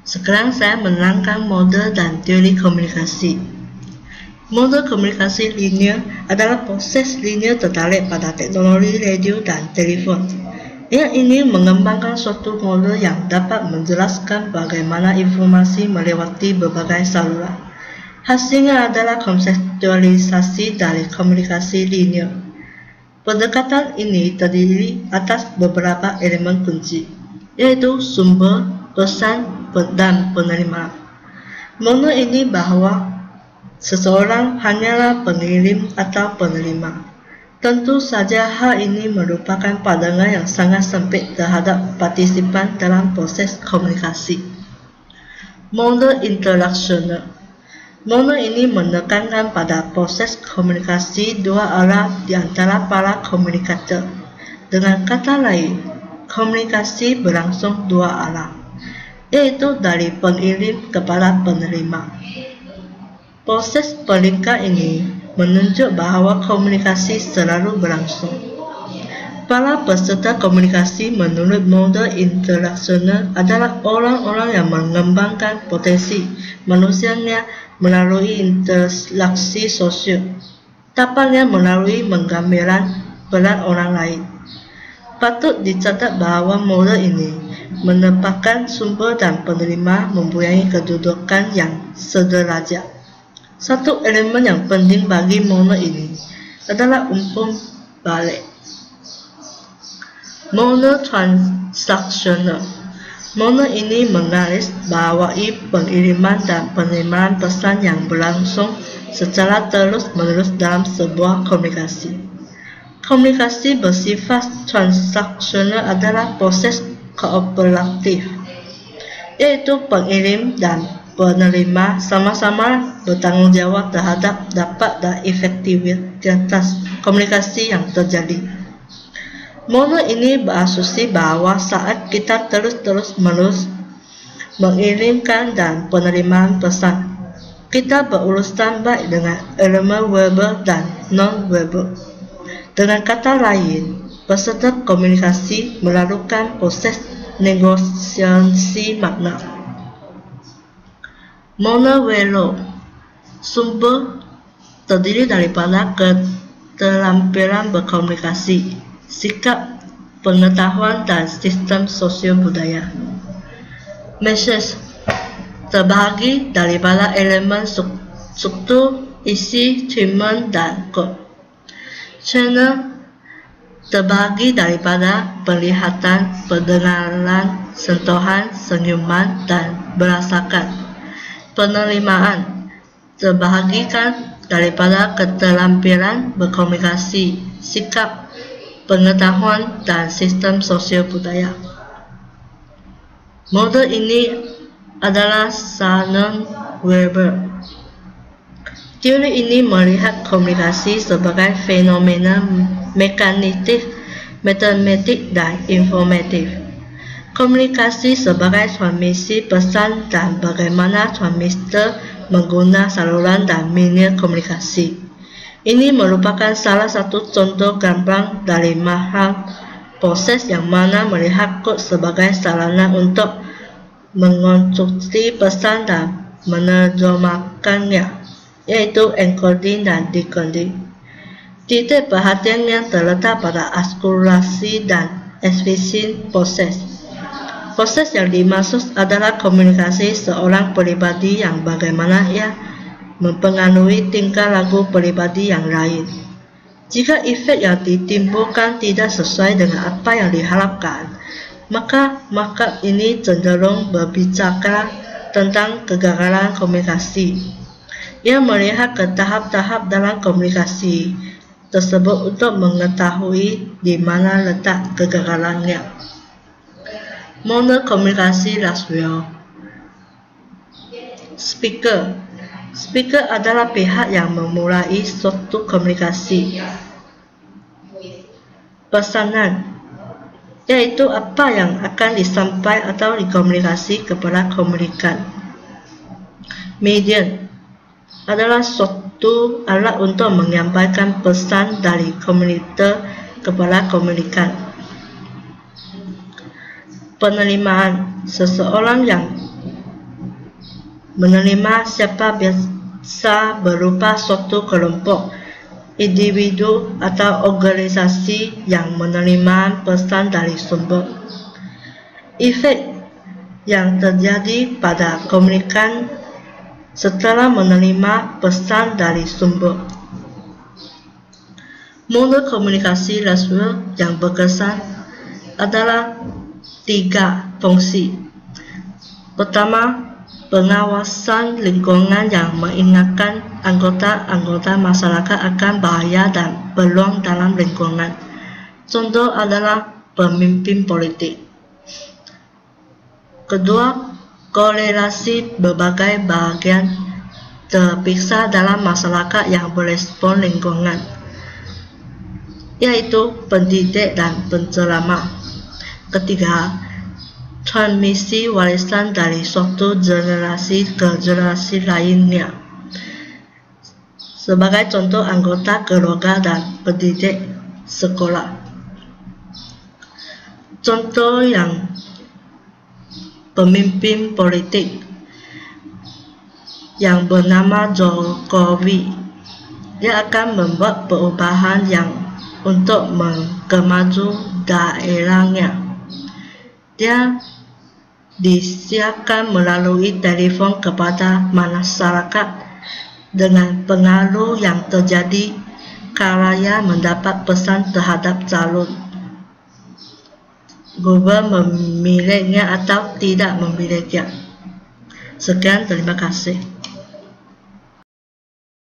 Sekarang saya menerangkan model dan teori komunikasi. Model komunikasi linear adalah proses linear tertarik pada teknologi radio dan telepon. Ia ingin mengembangkan suatu model yang dapat menjelaskan bagaimana informasi melewati berbagai saluran. Hasilnya adalah konseptualisasi dari komunikasi linear. Pendekatan ini terdiri atas beberapa elemen kunci, yaitu sumber, pesan, dan penerima. Model ini bahwa seseorang hanyalah pengirim atau penerima. Tentu saja hal ini merupakan pandangan yang sangat sempit terhadap partisipan dalam proses komunikasi. Model interaksional. Model ini menekankan pada proses komunikasi dua arah di antara para komunikator. Dengan kata lain, komunikasi berlangsung dua arah, yaitu dari pengirim kepada penerima. Proses pelingkar ini menunjuk bahwa komunikasi selalu berlangsung. Para peserta komunikasi menurut model interaksional adalah orang-orang yang mengembangkan potensi manusianya melalui interaksi sosial, tapanya melalui menggambarkan peran orang lain. Patut dicatat bahwa model ini menempatkan sumber dan penerima mempunyai kedudukan yang sederajat. Satu elemen yang penting bagi model ini adalah umpan balik. Model transaksional. Model ini menggaris bawahi pengiriman dan penerimaan pesan yang berlangsung secara terus-menerus dalam sebuah komunikasi. Komunikasi bersifat transaksional adalah proses kooperatif, yaitu pengirim dan penerima sama-sama bertanggung jawab terhadap dapat dan efektivitas komunikasi yang terjadi. Model ini berasumsi bahwa saat kita terus-menerus mengirimkan dan penerimaan pesan, kita berurusan baik dengan elemen verbal dan non-verbal. Dengan kata lain, peserta komunikasi melakukan proses negosiasi makna. Model Velo. Sumber terdiri daripada keterampilan berkomunikasi, sikap, pengetahuan, dan sistem sosial budaya. Message terbahagi daripada elemen struktur, isi, treatment, dan kod. Channel terbahagi daripada penglihatan, pendengaran, sentuhan, senyuman, dan berasakan. Penerimaan terbahagikan daripada keterampilan berkomunikasi, sikap, pengetahuan, dan sistem sosial budaya. Model ini adalah non-verbal. Teori ini melihat komunikasi sebagai fenomena mekanistik, matematik, dan informatif. Komunikasi sebagai transmisi pesan dan bagaimana transmitter menggunakan saluran dan media komunikasi. Ini merupakan salah satu contoh gamblang dari mahal proses yang mana melihat kod sebagai sarana untuk mengonstruksi pesan dan menerjemahkannya, yaitu encoding dan decoding. Titik perhatian yang terletak pada akurasi dan efisien proses. Proses yang dimaksud adalah komunikasi seorang pribadi yang bagaimana ia mempengaruhi tingkah laku pribadi yang lain. Jika efek yang ditimbulkan tidak sesuai dengan apa yang diharapkan, maka ini cenderung berbicara tentang kegagalan komunikasi. Ia melihat ke tahap-tahap dalam komunikasi tersebut untuk mengetahui di mana letak kegagalannya. Model komunikasi Laswell. Speaker adalah pihak yang memulai suatu komunikasi. Pesanan, yaitu apa yang akan disampaikan atau dikomunikasi kepada komunikan. Medium adalah suatu alat untuk menyampaikan pesan dari komunitor kepada komunikan. Penerimaan, seseorang yang Menerima siapa biasa berupa suatu kelompok, individu atau organisasi yang menerima pesan dari sumber. Efek yang terjadi pada komunikan setelah menerima pesan dari sumber. Mode komunikasi rasio yang berkesan adalah 3 fungsi. Pertama, pengawasan lingkungan yang mengingatkan anggota-anggota masyarakat akan bahaya dan peluang dalam lingkungan. Contoh adalah pemimpin politik. Kedua, korelasi berbagai bagian terpisah dalam masyarakat yang berespon lingkungan, yaitu pendidik dan penceramah. Ketiga, transmisi warisan dari suatu generasi ke generasi lainnya. Sebagai contoh, anggota keluarga dan pendidik sekolah. Contoh yang pemimpin politik yang bernama Jokowi, dia akan membuat perubahan yang untuk mengemaju daerahnya. Dia disiarkan melalui telepon kepada masyarakat dengan pengaruh yang terjadi karena mendapat pesan terhadap calon. Gubernur memilihnya atau tidak memilihnya. Sekian, terima kasih.